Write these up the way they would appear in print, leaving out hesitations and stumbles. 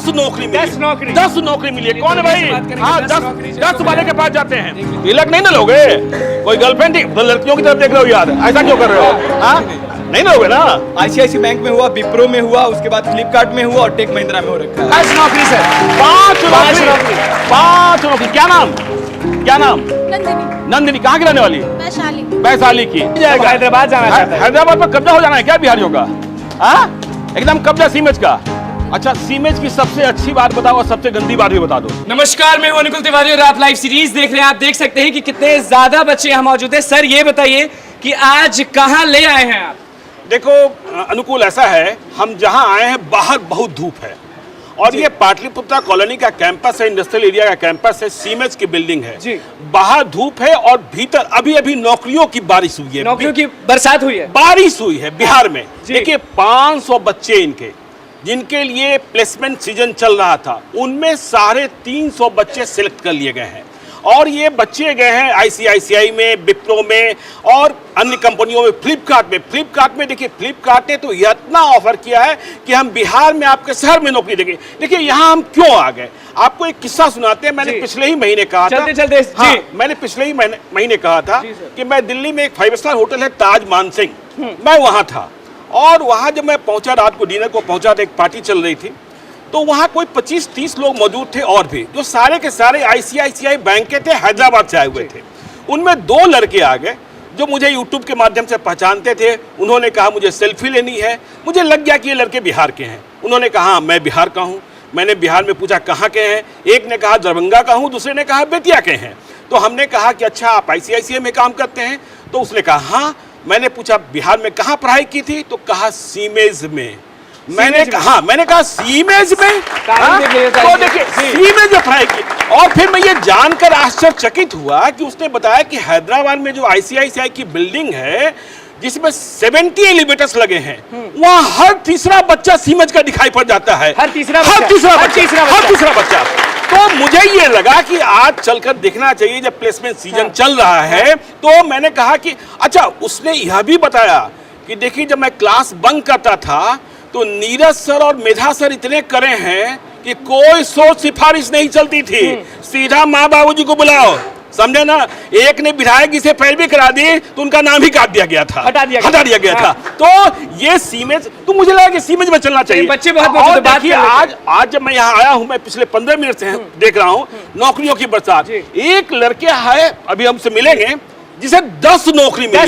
नौकरी मिली, 10 नौकरी, 10 नौकरी मिली है। कौन है भाई? हाँ, 10 वाले के पास जाते हैं। तिलक नहीं ना लोगे? कोई गर्लफ्रेंड लड़कियों की तरफ देख रहे हो यार, ऐसा क्यों कर रहे हो? हाँ, नहीं लोगे ना? आईसीआईसी बैंक में हुआ, विप्रो में हुआ, उसके बाद फ्लिपकार्ट में हुआ और टेक महिंद्रा में हो रखा है। 10 नौकरी सर, 5 नौकरी, 5 नौकरी। क्या नाम? क्या नाम? नंदिनी। नंदिनी। कहाँ की रहने वाली? वैशाली। वैशाली की। हैदराबाद जाना चाहता है। हैदराबाद पर कब्जा हो जाना है क्या बिहारियों का? हाँ, एकदम कब्जा सीमेज का। अच्छा, सीमेज की सबसे अच्छी बात बताओ और सबसे गंदी बात भी बता दो। नमस्कार, मैं हूं अनुकुल तिवारी और आप लाइव सीरीज देख रहे हैं। आप देख सकते हैं कि कितने ज्यादा बच्चे यहाँ मौजूद हैं। सर ये बताइए कि आज कहाँ ले आए हैं आप? देखो अनुकूल, ऐसा है, हम जहाँ आए हैं बाहर बहुत धूप है और ये पाटलिपुत्रा कॉलोनी का कैंपस है, इंडस्ट्रियल एरिया का कैंपस है, सीमेज की बिल्डिंग है जी। बाहर धूप है और भीतर अभी अभी नौकरियों की बारिश हुई है। नौकरियों की बरसात हुई है, बारिश हुई है बिहार में। जी। देखिए 500 बच्चे इनके जिनके लिए प्लेसमेंट सीजन चल रहा था, उनमें 350 बच्चे सिलेक्ट कर लिए गए हैं और ये बच्चे गए हैं आईसीआईसीआई में, विप्रो में और अन्य कंपनियों में, फ्लिपकार्ट में। देखिए फ्लिपकार्ट ने तो इतना ऑफर किया है कि हम बिहार में आपके शहर में नौकरी देंगे। देखिए यहाँ हम क्यों आ गए, आपको एक किस्सा सुनाते हैं। मैंने पिछले ही महीने कहा था, हाँ, मैंने पिछले ही महीने कहा था कि मैं दिल्ली में एक 5 स्टार होटल है ताज मानसिंह, मैं वहाँ था और वहाँ जब मैं पहुँचा, रात को डिनर को पहुँचा तो एक पार्टी चल रही थी, तो वहाँ कोई 25-30 लोग मौजूद थे और भी, जो सारे के सारे आईसीआईसीआई बैंक के थे, हैदराबाद से आए हुए थे। उनमें 2 लड़के आ गए जो मुझे यूट्यूब के माध्यम से पहचानते थे। उन्होंने कहा मुझे सेल्फी लेनी है। मुझे लग गया कि ये लड़के बिहार के हैं। उन्होंने कहा हाँ, मैं बिहार का हूँ। मैंने बिहार में पूछा कहाँ के हैं, एक ने कहा दरभंगा का हूँ, दूसरे ने कहा बेतिया के हैं। तो हमने कहा कि अच्छा आप आईसीआईसीआई में काम करते हैं? तो उसने कहा हाँ। मैंने पूछा बिहार में कहाँ पढ़ाई की थी? तो कहा सीमेज में। मैंने कहा सीमेज में? तो देखिए सीमेज में पढ़ाई की। और फिर मैं ये जानकर आश्चर्यचकित हुआ कि उसने बताया कि हैदराबाद में जो आईसीआईसीआई की बिल्डिंग है जिसमें 70 एलिवेटर्स लगे हैं, वहाँ हर तीसरा बच्चा सीमेज का दिखाई पड़ जाता है। हर तीसरा बच्चा। तो मुझे ये लगा कि आज चलकर देखना चाहिए, जब प्लेसमेंट सीजन चल रहा है। तो मैंने कहा कि अच्छा, उसने यह भी बताया कि देखिए जब मैं क्लास बंक करता था तो नीरज सर और मेधा सर इतने करे हैं कि कोई सोच सिफारिश नहीं चलती थी, सीधा माँ बाबूजी को बुलाओ, समझे ना। एक ने विधायक जी से पैरवी करा दी तो उनका नाम ही काट दिया गया था, हटा दिया गया था। तो ये सीमेज, तो मुझे लगा कि सीमेज में चलना चाहिए। बच्चे बहुत और देखिए आज जब मैं यहाँ आया हूँ, मैं पिछले 15 मिनट से देख रहा हूँ नौकरियों की बरसात। एक लड़के है, अभी हमसे मिलेंगे, जिसे 10 नौकरी मिली है।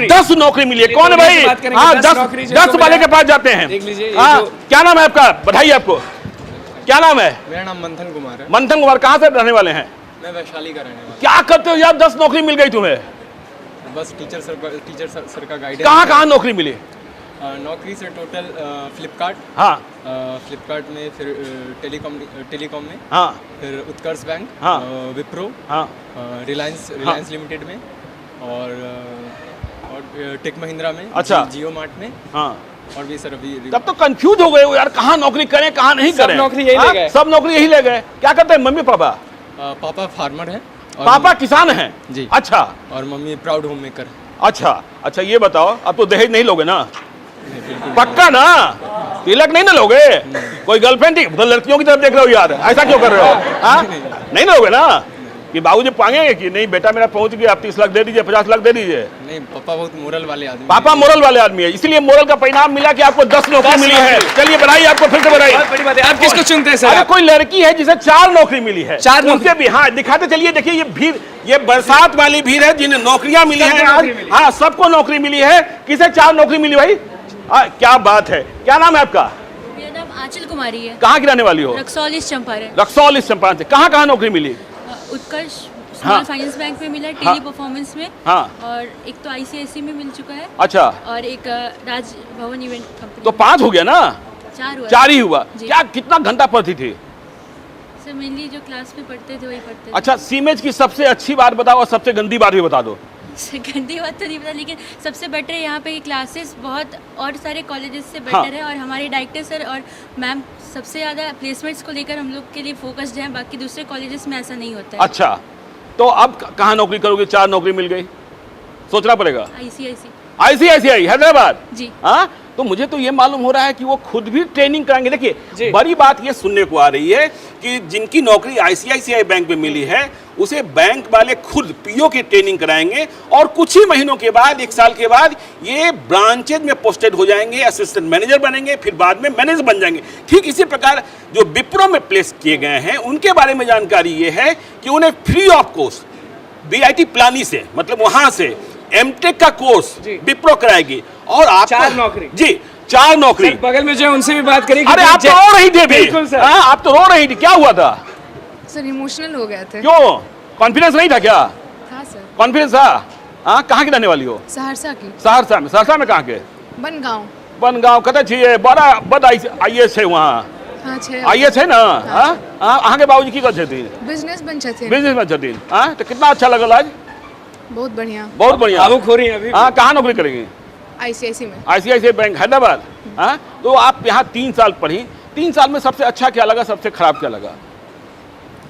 10 नौकरी मिली है। कौन है भाई? हाँ, 10 वाले के पास जाते हैं। हाँ, क्या नाम है आपका? बधाई आपको। क्या नाम है? मेरा नाम मंथन कुमार है। मंथन कुमार, कहाँ से रहने वाले हैं? मैं वैशाली का रहने वाला। क्या करते हो यार, 10 नौकरी मिल गई तुम्हें? बस टीचर सर का गाइडेंस। कहाँ नौकरी मिली? नौकरी से टोटल फ्लिपकार्ट, हाँ, फ्लिपकार्ट में, फिर टेलीकॉम में, हाँ, फिर उत्कर्ष बैंक, हाँ, विप्रो, हाँ, रिलायंस लिमिटेड में और टेक महिंद्रा में, अच्छा, जियो मार्ट में, हाँ, और भी सर अभी। तब तो कंफ्यूज हो गए हो यार, कहाँ नौकरी करें कहाँ नहीं करें। सब नौकरी यही ले गए। सब नौकरी यही ले गए। क्या करते हैं मम्मी पापा? पापा फार्मर है, पापा किसान हैं जी। अच्छा, और मम्मी प्राउड होम मेकर। अच्छा ये बताओ, अब तो दहेज नहीं लोगे ना? पक्का ना? तिलक नहीं ना लोगे? कोई गर्लफ्रेंड लड़कियों की तरफ देख रहे हो यार, ऐसा क्यों कर रहे हो? हाँ, नहीं लोगे ना? कि बाबूजी पाएंगे कि नहीं बेटा मेरा पहुंच गया, आप 30 लाख दे दीजिए, 50 लाख दे दीजिए? नहीं, पापा बहुत मोरल वाले आदमी। पापा मोरल वाले आदमी है, इसलिए मोरल का परिणाम मिला कि आपको 10 नौकरी मिली है। चलिए बधाई आपको, फिर से बधाई। बहुत बड़ी बात है। आप किसको चुनते हैं सर? अरे कोई लड़की है जिसे 4 नौकरी मिली है। 4 नौकरी भी, हाँ दिखाते चलिए। देखिए ये भीड़, ये बरसात वाली भीड़ है जिन्हें नौकरियां मिली है आज। हाँ, सबको नौकरी मिली है। किसे 4 नौकरी मिली भाई? क्या बात है। क्या नाम है आपका? मेरा नाम आंचल कुमारी है। कहाँ की रहने वाली हो? रक्सौल चंपारण। रक्सौल चंपारण से। कहाँ नौकरी मिली? उत्कर्ष स्मॉल फाइनेंस बैंक में मिला, टेली परफॉर्मेंस में, और एक तो आईसीआईसी में मिल चुका है। अच्छा, और एक राज भवन इवेंट कंपनी। तो 5 हो गया ना? 4 ही हुआ। क्या कितना घंटा पढ़ती थी? सर मेनली जो क्लास में पढ़ते थे वही पढ़ते थे। अच्छा, सीमेज की सबसे अच्छी बात बताओ और सबसे गंदी बात भी बता दो। गंदी बात तो नहीं पता, लेकिन सबसे बेटर यहाँ पे क्लासेस बहुत और सारे कॉलेजेस से बेटर है, और हमारे डायरेक्टर सर और मैम सबसे ज़्यादा प्लेसमेंट्स को लेकर हम लोग के लिए फोकस्ड हैं। बाकी दूसरे कॉलेजेस में ऐसा नहीं होता है। अच्छा, तो अब कहाँ नौकरी करोगे? 4 नौकरी मिल गई, सोचना पड़ेगा। आईसीआईसीआई हैदराबाद जी। हाँ, तो मुझे तो ये मालूम हो रहा है कि वो खुद भी ट्रेनिंग कराएंगे। जी। देखिए बड़ी बात ये सुनने को आ रही है कि जिनकी नौकरी आईसीआईसीआई बैंक में मिली है उसे बैंक वाले खुद पीओ की ट्रेनिंग कराएंगे और कुछ ही महीनों के बाद, 1 साल के बाद ये ब्रांचेज में पोस्टेड हो जाएंगे, असिस्टेंट मैनेजर बनेंगे, फिर बाद में मैनेजर बन जाएंगे। ठीक इसी प्रकार जो विप्रो में प्लेस किए गए हैं उनके बारे में जानकारी ये है कि उन्हें फ्री ऑफ कोर्स बीआईटी प्लानी से, मतलब वहां से एमटेक का कोर्स जी। विप्रो कराएगी और आप 4 नौकरी। जी 4 नौकरी। सर, बगल में जो है उनसे भी बात करेंगे। अरे आप तो रो रही थी अभी। बिल्कुल सर। हाँ, आप तो रो रही थी, क्या हुआ था? सर इमोशनल हो गए थे। क्यों? कॉन्फिडेंस नहीं था क्या? था सर। कॉन्फिडेंस था? हाँ, कहाँ की रहने वाली हो? सहरसा की। सहरसा में कहाँ के? बनगांव। बनगांव कहते चाहिए बड़ा बद आईएएस है वहाँ। हाँ 6 आईएएस है ना? हाँ, अहाँ के बाबूजी की करते थे? बिजनेस बन थे। बिजनेस में छथिन। हाँ, तो कितना अच्छा लगल आज? बहुत बढ़िया। बहुत बढ़िया। भावुक हो रही है अभी। हाँ, कहाँ नौकरी करेंगी? आईसीआईसी में। ICICI bank Hyderabad. हाँ, तो आप यहाँ 3 साल पढ़ी, 3 साल में सबसे अच्छा क्या लगा, सबसे खराब क्या लगा?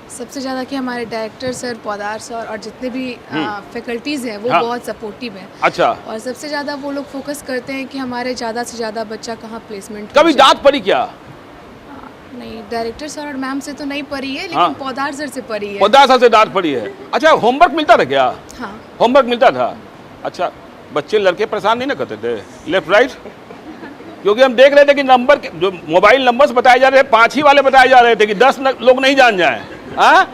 सबसे ज़्यादा कि हमारे डायरेक्टर सर, पौदार सर और जितने भी फैकल्टीज़ हैं वो हाँ। बहुत सपोर्टिव हैं। अच्छा, और सबसे ज़्यादा वो लोग फोकस करते हैं कि हमारे ज़्यादा से ज़्यादा बच्चा कहाँ प्लेसमेंट। कभी डांट पड़ी क्या? नहीं, डायरेक्टर सर और मैम से तो नहीं पड़ी है, लेकिन हाँ। पौदार सर से पड़ी है। 15 साल से डांट पड़ी है। अच्छा, होमवर्क मिलता था क्या? हाँ। होमवर्क मिलता था? अच्छा, बच्चे लड़के परेशान नहीं ना करते थे लेफ्ट राइट? क्योंकि हम देख रहे थे कि नंबर जो मोबाइल नंबर्स बताए जा रहे थे 5 ही वाले बताए जा रहे थे कि 10 लोग नहीं जान जाए। हाँ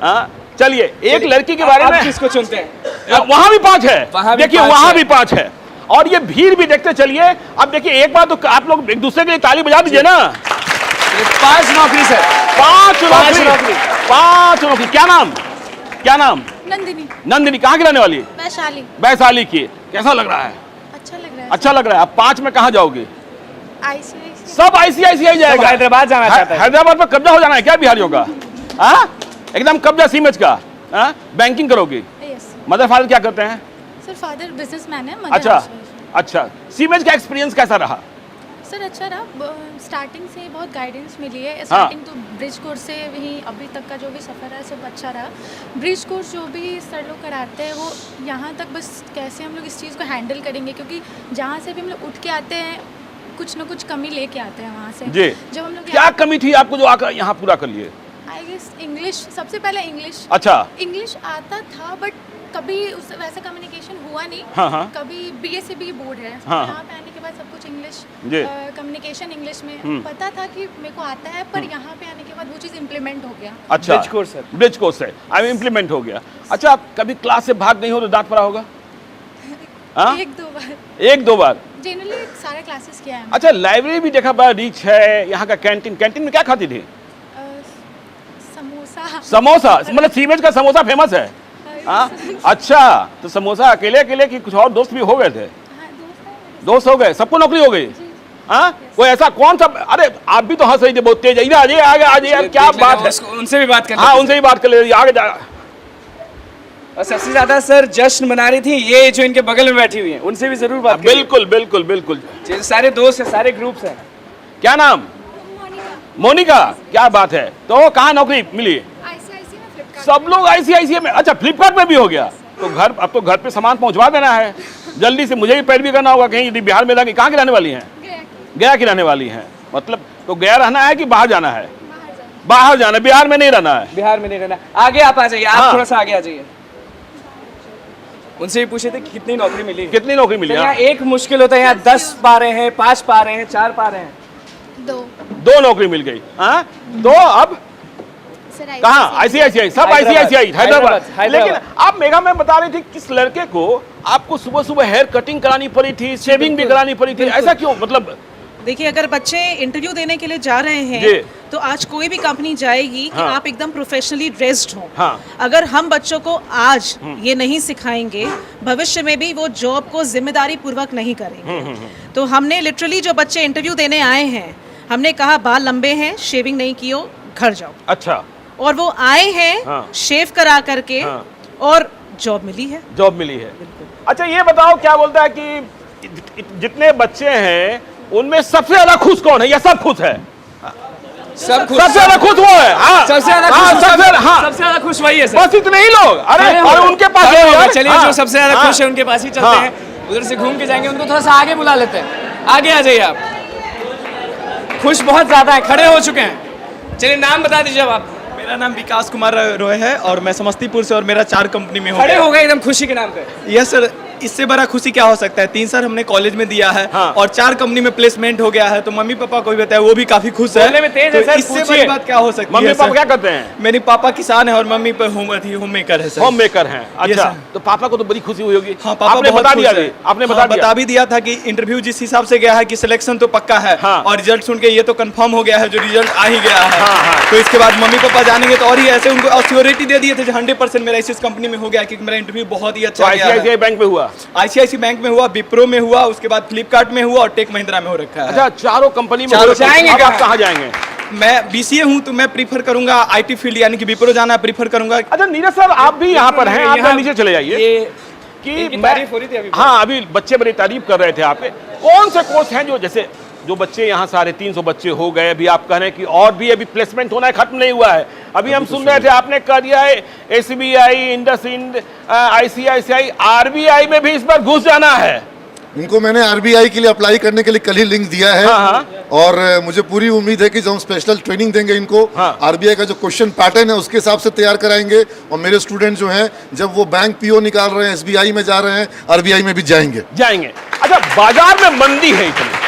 हाँ, चलिए एक लड़की के बारे आप में। किसको चुनते हैं? वहां भी 5 है, वहाँ भी देखिए 5 वहां है। भी 5 है और ये भीड़ भी देखते चलिए। अब देखिए एक बार तो आप लोग एक दूसरे के लिए ताली बजा दीजिए ना। 5 नौकरी सर। 5 पाँच नौकरी। नौकरी। 5 नौकरी। क्या नाम? क्या नाम? नंदिनी। नंदिनी कहाँ की रहने वाली? वैशाली। वैशाली की। कैसा लग रहा है? अच्छा लग रहा है। अच्छा लग रहा है। अब 5 में कहाँ जाओगे? आईसीआईसी। सब आईसीआईसीआई जाएगा। हैदराबाद जाना चाहता है। हैदराबाद में कब्जा हो जाना है क्या बिहारियों का? हाँ, एकदम कब्जा सीमेज का। हाँ, बैंकिंग करोगी? यस मदर फादर क्या करते हैं? सर, फादर बिजनेसमैन है। अच्छा अच्छा, सीमेज का एक्सपीरियंस कैसा रहा? सर अच्छा रहा। स्टार्टिंग से बहुत गाइडेंस मिली है। स्टार्टिंग तो ब्रिज कोर्स से ही अभी तक का जो भी सफ़र है सब अच्छा रहा। ब्रिज कोर्स जो भी सर लोग कराते हैं वो यहाँ तक बस कैसे हम लोग इस चीज़ को हैंडल करेंगे, क्योंकि जहाँ से भी हम लोग उठ के आते हैं कुछ ना कुछ कमी लेके आते हैं वहाँ से। जी। जब हम लोग क्या कमी थी आपको जो आकर यहाँ पूरा कर लिए? आई गेस इंग्लिश, सबसे पहले इंग्लिश। अच्छा। इंग्लिश आता था बट कभी उस वैसा कम्युनिकेशन हुआ नहीं। हाँ, हाँ। कभी बीएससी बोर्ड है, हाँ। यहाँ पे आने के बाद सब कुछ इंग्लिश, जी। कम्युनिकेशन इंग्लिश में पता था कि मेरे को आता है, पर यहाँ पे आने के बाद वो चीज़ इम्प्लीमेंट हो गया। अच्छा, ब्रिज कोर्स है। ब्रिज कोर्स है, आई इम्प्लीमेंट हो गया। अच्छा, आप कभी क्लास से भाग नहीं हो तो डांट पड़ा होगा? हाँ? 1-2 बार। 1-2 बार। जनरली सारे क्लासेस किया है। अच्छा, लाइब्रेरी भी देखा बड़ा रिच है। यहाँ का कैंटीन, कैंटीन में क्या खाती थी? समोसा। समोसा, मतलब सीमेज का समोसा फेमस है। हाँ, अच्छा, तो समोसा अकेले अकेले कि कुछ और दोस्त भी हो गए थे? हाँ, दोस्त हो गए, सबको नौकरी हो गई? हाँ, कोई ऐसा कौन सा? अरे आप भी तो हंस रही थे बहुत तेज। इधर आगे आगे आगे यार, क्या बात है? उनसे भी बात कर हाँ, उनसे ही बात कर ले, आगे जा। और सबसे ज्यादा सर जश्न मना रही थी ये जो इनके बगल में बैठी हुई हैं, उनसे भी जरूर बात करिए। बिल्कुल बिल्कुल बिल्कुल। ये सारे दोस्त हैं, सारे ग्रुप्स हैं। क्या नाम? मोनिका। क्या बात है? तो कहाँ नौकरी मिली? आईसीआईसी में, फ्लिपकार्ट। सब लोग आईसीआईसीआई में। अच्छा, फ्लिपकार्ट में भी हो गया? तो घर, अब तो घर पे सामान पहुंचवा देना है जल्दी से। मुझे भी पैरवी करना होगा कहीं, यदि बिहार में रह। कहाँ की रहने वाली हैं? गया की रहने वाली हैं। मतलब तो गया रहना है कि बाहर जाना है? बाहर जाना, बिहार में नहीं रहना है। बिहार में नहीं रहना। आगे आप आ जाइए, आप हाँ। थोड़ा सा आगे आ जाइए। उनसे भी पूछे थे कि कितनी नौकरी मिली। कितनी नौकरी मिली? सर, हाँ। यहाँ एक मुश्किल होता है, यहाँ 10 पा रहे हैं, 5 पा रहे हैं, 4 पा रहे हैं। 2 नौकरी मिल गई। हाँ, तो अब सर कहाँ? आईसीआईसीआई, सब आईसीआईसीआई हैदराबाद। हैदराबाद। लेकिन आप मेघा में बता रही थी किस लड़के को आपको सुबह सुबह हेयर कटिंग करानी पड़ी थी, शेविंग भी करानी पड़ी थी, ऐसा क्यों? मतलब देखिए, अगर बच्चे इंटरव्यू देने के लिए जा रहे जी। हैं तो आज कोई भी कंपनी जाएगी कि हाँ। आप एकदम प्रोफेशनली ड्रेस्ड हो। हाँ। अगर हम बच्चों को आज ये नहीं सिखाएंगे, भविष्य में भी वो जॉब को जिम्मेदारी पूर्वक नहीं करेंगे। तो हमने लिटरली जो बच्चे इंटरव्यू देने आए हैं, हमने कहा बाल लंबे हैं, शेविंग नहीं की हो, घर जाओ। अच्छा, और वो आए हैं हाँ। शेव करा करके, हाँ। और जॉब मिली है। जॉब मिली है। अच्छा, ये बताओ क्या बोलता है कि जितने बच्चे हैं उनमें सबसे ज्यादा खुश कौन है? या सब खुश है? सब खुश। सबसे ज्यादा खुश वो है। हाँ, सबसे ज्यादा हाँ, खुश सबसे ज्यादा खुश वही है सर। बस इतने ही लोग। अरे खड़े हो अरे गए। उनके पास खड़े हो गए। यार। चलिए, हाँ, जो सबसे ज्यादा हाँ, खुश है उनके पास ही चलते हाँ। हैं। उधर से घूम के जाएंगे, उनको थोड़ा सा आगे बुला लेते हैं। आगे आ जाइए आप। खुश बहुत ज्यादा है, खड़े हो चुके हैं। चलिए नाम बता दीजिए अब आप। मेरा नाम विकास कुमार रॉय है और मैं समस्तीपुर से और मेरा 4 कंपनी में हो खड़े गया। हो गए एकदम खुशी के नाम पे। यस सर, इससे बड़ा खुशी क्या हो सकता है। 3 साल हमने कॉलेज में दिया है हाँ। और 4 कंपनी में प्लेसमेंट हो गया है, तो मम्मी पापा को भी बताया, वो भी काफी खुश है। बोलने में तेज तो है सर, इससे पूछिए। बड़ी बात क्या हो सकती मम्मी है पापा सर? क्या करते हैं? मेरे पापा किसान है और मम्मी पर होम मेकर है सर। होम मेकर हैं। अच्छा, सर। तो पापा को तो बड़ी खुशी हुई होगी। हाँ, पापा आपने बहुत बता दिया खुश है। आपने हाँ, बता भी दिया था कि इंटरव्यू जिस हिसाब से गया है कि सिलेक्शन तो पक्का है हाँ। और रिजल्ट सुन के ये तो कंफर्म हो गया है, जो रिजल्ट आ ही गया है। हाँ, हाँ। तो इसके बाद मम्मी पापा जानेंगे तो और ही ऐसे उनको श्योरिटी दे दिए थे 100% मेरा इस कंपनी में हो गया, क्योंकि मेरा इंटरव्यू बहुत ही अच्छा गया है। आईसीआईसीआई बैंक में हुआ। आईसीआईसी बैंक में हुआ, विप्रो में हुआ, उसके बाद फ्लिपकार्ट में हुआ और टेक महिंद्रा में हो रखा है। अच्छा, चारों कंपनी में चारों हुआ। जाएंगे अब आप कहाँ? कहाँ जाएंगे? मैं बीसीए हूं तो मैं प्रीफर करूंगा आईटी फील्ड, यानी कि विप्रो जाना प्रीफर करूंगा। अच्छा नीरज सर, आप भी यहाँ पर हैं, आप यहाँ- नीचे चले जाइए। ये कि इनकी मैं- तारीफ हो रही थी अभी। हाँ, अभी बच्चे बड़ी तारीफ कर रहे थे आपके। कौन से कोर्स हैं जो, जैसे जो बच्चे यहाँ 350 बच्चे हो गए, अभी आप कह रहे हैं कि और भी अभी प्लेसमेंट होना है, खत्म नहीं हुआ है। अभी हम सुन रहे थे आपने कह दिया है एसबीआई, इंडसइंड, आईसीआईसीआई, आरबीआई में भी इस बार घुस जाना है। इनको मैंने आरबीआई के लिए अप्लाई करने के लिए कल ही लिंक दिया है। हाँ। और मुझे पूरी उम्मीद है कि जब हम स्पेशल ट्रेनिंग देंगे इनको, हाँ। आरबीआई का जो क्वेश्चन पैटर्न है उसके हिसाब से तैयार कराएंगे। और मेरे स्टूडेंट जो हैं, जब वो बैंक पीओ निकाल रहे हैं, एसबीआई में जा रहे हैं, आरबीआई में भी जाएंगे। अच्छा, बाजार में मंदी है इतनी,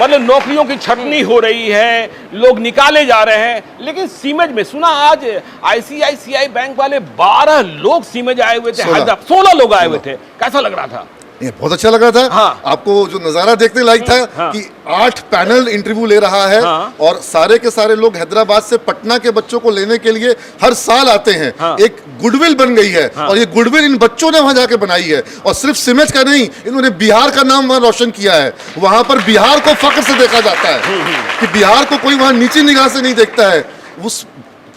मतलब नौकरियों की छटनी हो रही है, लोग निकाले जा रहे हैं, लेकिन सीमेज में सुना आज आईसीआईसीआई बैंक वाले 12 लोग सीमेज आए हुए थे, 16 लोग आए हुए थे। कैसा लग रहा था? ये बहुत अच्छा लग रहा था। हाँ। आपको जो नजारा देखने लायक था हाँ। कि 8 पैनल इंटरव्यू ले रहा है। हाँ। और सारे के सारे लोग हैदराबाद से पटना के बच्चों को लेने के लिए हर साल आते हैं। हाँ। एक गुडविल बन गई है। और ये गुडविल इन बच्चों ने वहां जाके बनाई है। और सिर्फ सिमेज का नहीं, इन्होंने बिहार का नाम वहां रोशन किया है। वहां पर बिहार को फख्र से देखा जाता है कि बिहार को कोई वहां नीची निगाह से नहीं देखता है। उस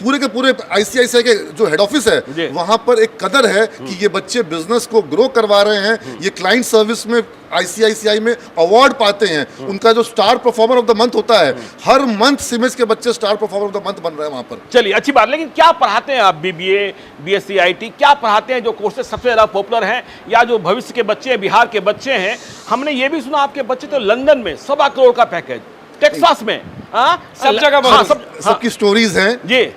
पूरे के पूरे आईसीआईसीआई के जो हेड ऑफिस जी। है, वहां पर एक कदर है कि ये बच्चे बिजनेस को ग्रो करवा रहे हैं। ये क्लाइंट सर्विस में आईसीआईसीआई में अवार्ड पाते हैं। उनका जो star performer of the month होता है, हर मंथ सिमेज के बच्चे star performer of the month बन रहे हैं वहां पर। चलिए, अच्छी बात। लेकिन क्या पढ़ाते हैं आप? बीबीए, बीएससी आईटी, क्या पढ़ाते हैं? जो कोर्सेज सबसे ज्यादा पॉपुलर हैं या जो भविष्य के बच्चे हैं, बिहार के बच्चे हैं? हमने ये भी सुना आपके बच्चे तो लंदन में 1.25 करोड़ का पैकेज, टेक्सास में, सब जगह बहुत। सबकी स्टोरीज हैं। जी।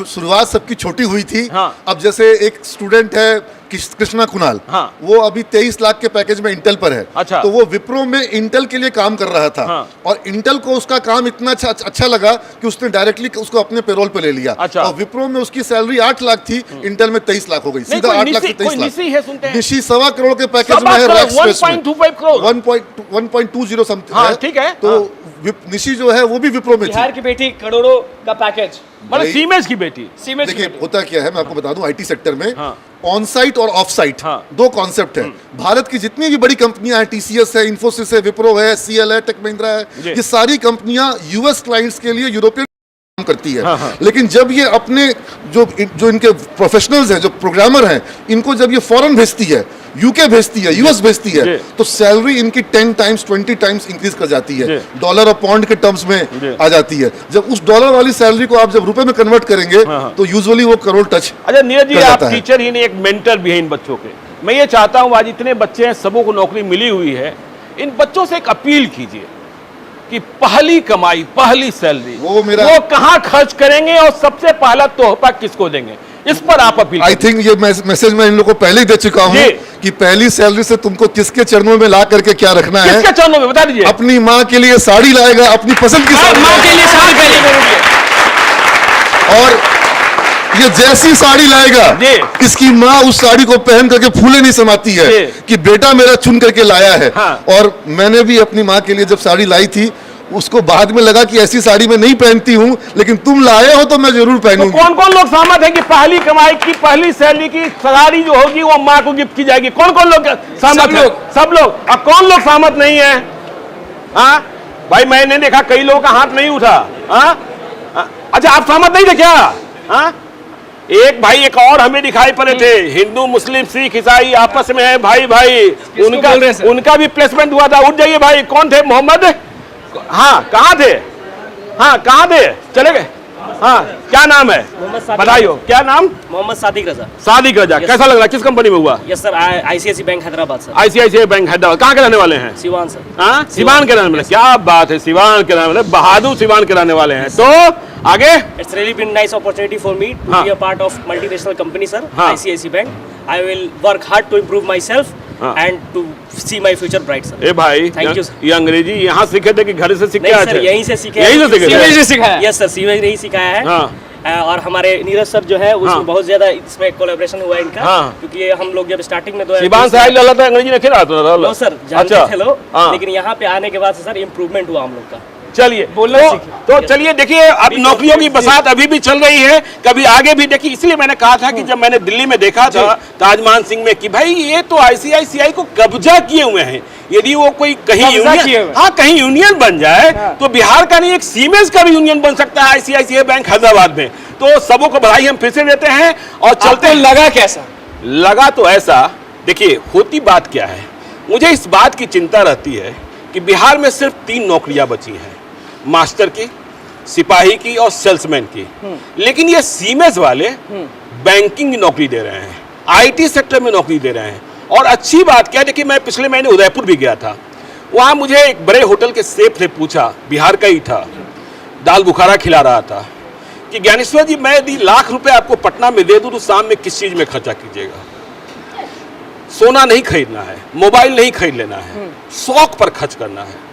शुरुआत सबकी छोटी हुई थी। हाँ। अब जैसे एक स्टूडेंट है कृष्णा कुणाल, हाँ। वो अभी 23 लाख के पैकेज में इंटेल पर है। अच्छा। तो वो विप्रो में इंटेल के लिए काम कर रहा था। हाँ। और इंटेल को उसका काम इतना अच्छा लगा कि उसने डायरेक्टली उसको अपने पेरोल पे ले लिया। अच्छा। और विप्रो में उसकी सैलरी 8 लाख थी, इंटेल में 23 लाख हो गई। सीधा कोई 8 लाख से निशी- 23 कोई लाख। निशी है, सुनते हैं। निशी 1.25 करोड़ के पैकेज में है। 1.25 करोड़। 1.20 समथिंग हाँ, ठीक है। तो निशी जो है वो भी विप्रो में थी। बिहार की बेटी करोड़ों का पैकेज। मतलब भाई- सीमेज की बेटी। सीमेज की देखिए बेटी। होता क्या है, मैं आपको बता दूं, आईटी सेक्टर में हाँ। ऑन साइट और ऑफ साइट हाँ। 2 कॉन्सेप्ट है। भारत की जितनी भी बड़ी कंपनियां हैं, टीसीएस है, इन्फोसिस है, विप्रो है, सीएल है, टेक महिंद्रा है, जी। ये सारी कंपनियां यूएस क्लाइंट्स के लिए यूरोपियन काम करती है। हाँ, हाँ। लेकिन जब ये अपने जो इनके प्रोफेशनल्स हैं, जो प्रोग्रामर हैं, इनको जब ये फॉरेन भेजती है, यूके भेजती है, यूएस भेजती जी। है, तो सैलरी इनकी 10 टाइम्स 20 टाइम्स इंक्रीज कर जाती है। जी। डॉलर और पाउंड के टर्म्स जी। में आ जाती है। जब उस डॉलर वाली सैलरी को आप जब रुपए में कन्वर्ट करेंगे, हाँ। तो यूजुअली वो करोड़ टच अच्छा नीरज जी, कर आप जाता है। टीचर ही नहीं, एक मेंटर भी हैं इन बच्चों के। मैं ये चाहता हूं, आज इतने बच्चे हैं, सबों को नौकरी मिली हुई है, इन बच्चों से एक अपील कीजिए कि पहली कमाई, पहली सैलरी वो कहां खर्च करेंगे और सबसे पहला तोहफा किसको देंगे, इस पर आप अपील। आई थिंक ये मैसेज मैं इन लोगों को पहले ही दे चुका हूँ जी। कि पहली सैलरी से तुमको किसके चरणों में ला करके क्या रखना है। किसके चरणों में बता दीजिए। अपनी माँ के लिए साड़ी लाएगा, अपनी पसंद की साड़ी माँ के लिए साड़ी पहले। और ये जैसी साड़ी लाएगा, जी। इसकी माँ उस साड़ी को पहन करके फूले नहीं समाती है जी। कि बेटा मेरा चुन करके लाया है। हाँ। और मैंने भी अपनी माँ के लिए जब साड़ी लाई थी, उसको बाद में लगा कि ऐसी साड़ी मैं नहीं पहनती हूँ, लेकिन तुम लाए हो तो मैं जरूर तो पहनूंगी। कौन कौन लोग सहमत हैं कि पहली कमाई की, पहली सैलरी की साड़ी जो होगी वो माँ को गिफ्ट की जाएगी? कौन कौन लोग सहमत हैं? सब लोग। अब कौन लोग सहमत नहीं है? हाँ भाई, मैंने देखा कई लोगों का हाथ नहीं उठा। हाँ, अच्छा, आप सहमत नहीं थे क्या? हाँ, एक भाई एक और हमें दिखाई पड़े थे, हिंदू मुस्लिम सिख ईसाई आपस में है भाई भाई, उनका भी प्लेसमेंट हुआ था। उठ जाइए भाई, कौन थे? मोहम्मद, हाँ कहाँ थे? हाँ कहाँ थे? चले गए? हाँ, क्या नाम है? बताइए, क्या नाम? मोहम्मद सादिक रजा। सादिक रजा। कैसा लग रहा है? किस कंपनी में हुआ? Yes sir, ICIC bank Hyderabad sir. ICICI bank Hyderabad. कहाँ के रहने वाले हैं? सिवान सर। हाँ, सिवान के रहने वाले। क्या बात है, सिवान के रहने वाले, बहादुर सिवान के रहने वाले हैं। तो आगे? It's really been nice opportunity for me to be a part of multinational company sir, ICIC bank. I will work hard to improve myself and to see my future bright sir. ए भाई, thank you. ये अंग्रेजी यहाँ सीखे थे कि घर से सीखे आए सर, थे? यहीं से सीखे। यहीं से सीखे? सीमेज ने सिखाया? यस सर, सीमेज ने ही सिखाया है। और हमारे नीरज सर जो है उसमें बहुत ज्यादा इसमें कोलैबोरेशन हुआ है इनका, क्योंकि ये हम लोग जब स्टार्टिंग में सिवान से आइल था अंग्रेजी नहीं खिला तो लो सर, जानते थे लो, लेकिन यहाँ पे आने के बाद से सर इम्प्रूवमेंट हुआ हम लोग का। चलिए तो चलिए देखिए, अब नौकरियों की बसात अभी भी चल रही है, कभी आगे भी देखिए। इसलिए मैंने कहा था कि जब मैंने दिल्ली में देखा था ताजमान सिंह में कि भाई ये तो आईसीआईसीआई को कब्जा किए हुए हैं, यदि वो कोई कहीं यूनियन, हाँ कहीं यूनियन बन जाए तो बिहार का नहीं एक सीमेज का भी यूनियन बन सकता है आईसीआईसीआई बैंक हैदराबाद में। तो सबों को बधाई हम फिर से देते हैं और चलते हैं। लगा कैसा? लगा तो ऐसा, देखिए होती बात क्या है, मुझे इस बात की चिंता रहती है कि बिहार में सिर्फ 3 नौकरियां बची हैं, मास्टर की, सिपाही की और सेल्समैन की। लेकिन ये सीमेज वाले बैंकिंग की नौकरी दे रहे हैं, आईटी सेक्टर में नौकरी दे रहे हैं। और अच्छी बात क्या है, देखिए मैं पिछले महीने उदयपुर भी गया था, वहाँ मुझे एक बड़े होटल के शेफ ने पूछा, बिहार का ही था, दाल बुखारा खिला रहा था, कि ज्ञानेश्वर जी मैं यदि लाख रुपए आपको पटना में दे दूं तो शाम में किस चीज में खर्चा कीजिएगा? सोना नहीं खरीदना है, मोबाइल नहीं खरीद लेना है, शौक पर खर्च करना है,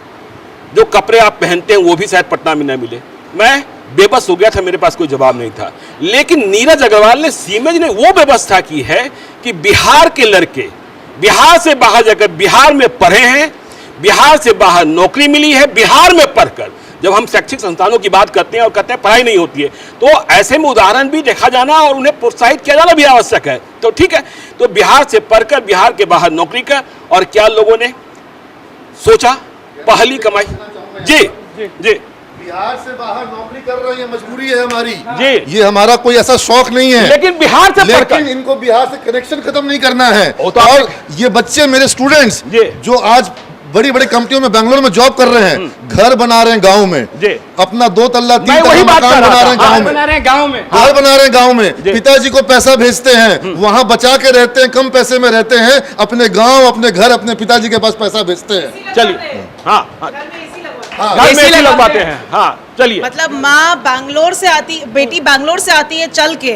जो कपड़े आप पहनते हैं वो भी शायद पटना में ना मिले। मैं बेबस हो गया था, मेरे पास कोई जवाब नहीं था। लेकिन नीरज अग्रवाल ने, सीमेज ने वो व्यवस्था की है कि बिहार के लड़के बिहार से बाहर जाकर बिहार में पढ़े हैं, बिहार से बाहर नौकरी मिली है, बिहार में पढ़कर जब हम शैक्षिक संस्थानों की बात करते हैं और कहते हैं पढ़ाई नहीं होती है, तो ऐसे में उदाहरण भी देखा जाना और उन्हें प्रोत्साहित किया जाना भी आवश्यक है। तो ठीक है, तो बिहार से पढ़कर बिहार के बाहर नौकरी कर, और क्या लोगों ने सोचा, पहली कमाई। जी जी, बिहार से बाहर नौकरी कर रहे हैं, मजबूरी है हमारी जी, ये हमारा कोई ऐसा शौक नहीं है, लेकिन बिहार से लेकिन इनको बिहार से कनेक्शन खत्म नहीं करना है। तो और ये बच्चे मेरे स्टूडेंट्स जो आज बड़ी बड़ी कंपनियों में बेंगलोर में जॉब कर रहे हैं, घर बना रहे हैं गांव में, अपना 2 तल्ला 3 तल्ला मकान बना रहे हैं गांव में, घर बना रहे हैं गांव में, पिताजी को पैसा भेजते हैं, वहां बचा के रहते हैं, कम पैसे में रहते हैं, अपने गांव, अपने घर, अपने पिताजी के पास पैसा भेजते हैं। चलिए, हाँ घर में एसी लगवाते हैं। हाँ चलिए, मतलब माँ बैंगलोर से आती, बेटी बैंगलोर से आती है चल के,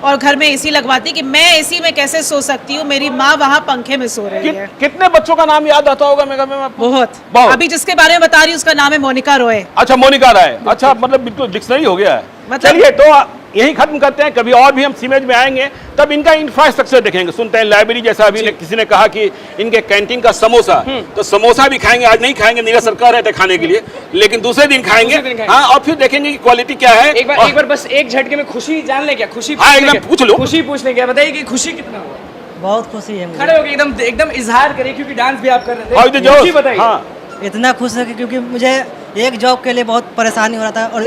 और घर में एसी लगवाती कि मैं एसी में कैसे सो सकती हूँ, मेरी माँ वहाँ पंखे में सो रही है। कितने बच्चों का नाम याद आता होगा मेगा मैम आपको? बहुत। अभी जिसके बारे में बता रही हूँ उसका नाम है मोनिका रॉय। अच्छा, मोनिका राय। अच्छा, मतलब बिल्कुल डिक्शनरी हो गया है। चलिए, तो यही खत्म करते हैं, कभी और भी हम सीमेज में आएंगे तब इनका इंफ्रास्ट्रक्चर देखेंगे। सुनते हैं लाइब्रेरी, जैसा अभी किसी ने कहा कि इनके कैंटीन का समोसा, तो समोसा भी खाएंगे, आज नहीं खाएंगे, नीरज सरकार रहते खाने के लिए, लेकिन दूसरे दिन खाएंगे। हाँ, और फिर देखेंगे कि क्वालिटी क्या है। एक बार बस एक झटके में खुशी जान ले क्या? खुशी एकदम पूछ लो, खुशी पूछने क्या, बताइए कि खुशी कितना हुआ? बहुत खुशी है मुझे। खड़े होके एकदम इजहार करिए, क्योंकि डांस भी आप कर रहे थे। खुशी बताइए। इतना खुश है क्योंकि मुझे एक जॉब के लिए बहुत परेशानी हो रहा था और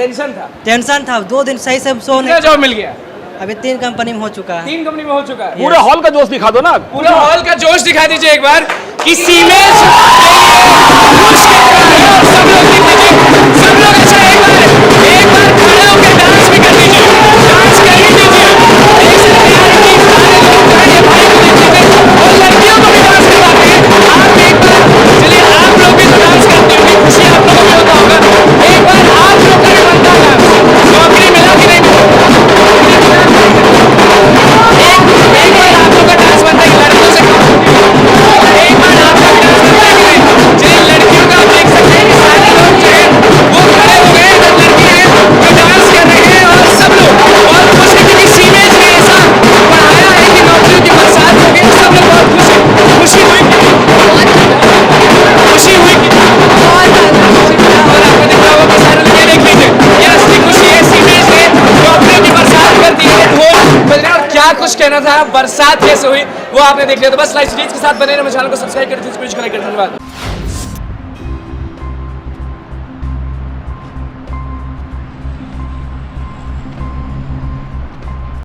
टेंशन था 2 दिन सही से सो नहीं। जॉब मिल गया? अभी 3 कंपनी में हो चुका है। 3 कंपनी में हो चुका है। पूरे हॉल का जोश दिखा दो ना, पूरा हॉल का जोश दिखा दीजिए एक बार कि सीमेज सब लोग अच्छा एक बार खड़े होकर डांस भी कर दीजिए, डांस कर ही दीजिए। देख सकते हैं कि सारे लोग खड़े भाई को देखते हैं और लड़कियों को भी डांस करवाते हैं। आप एक बार चलिए, आप लोग भी तो डांस करते होंगे, खुशी आप लोगों को होता होगा। एक बार आप लोग का भी बनता है, नौकरी मिला कि नहीं मिला? एक बार आप लोग का डांस बनता है लड़कियों से, एक बार आप लोग डांस बनता है कि नहीं? चलिए, लड़कियों का आप देख सकते हैं कि सारे लोग जो है वो खड़े हो गए, लड़कियां हैं वो डांस कर रहे हैं और सब लोग बहुत खुश हैं क्योंकि सीमेज ने ऐसा बढ़ाया है कि नौकरियों की बरसात हो गई। सब लोग बहुत खुश हैं। खुशी हुई कि खुशी हुई कि और आपको दिख रहा होगा कि सारे लोग ये देख लीजिए, ये असली खुशी है। सीमेज ने नौकरियों की बरसात कर दी है, ढोल बज रहे हैं। और क्या कुछ कहना था, बरसात कैसे हुई वो आपने देख लिया। तो बस लाइव सीरीज के साथ बने रहे, चैनल को सब्सक्राइब कर दीजिए, धन्यवाद।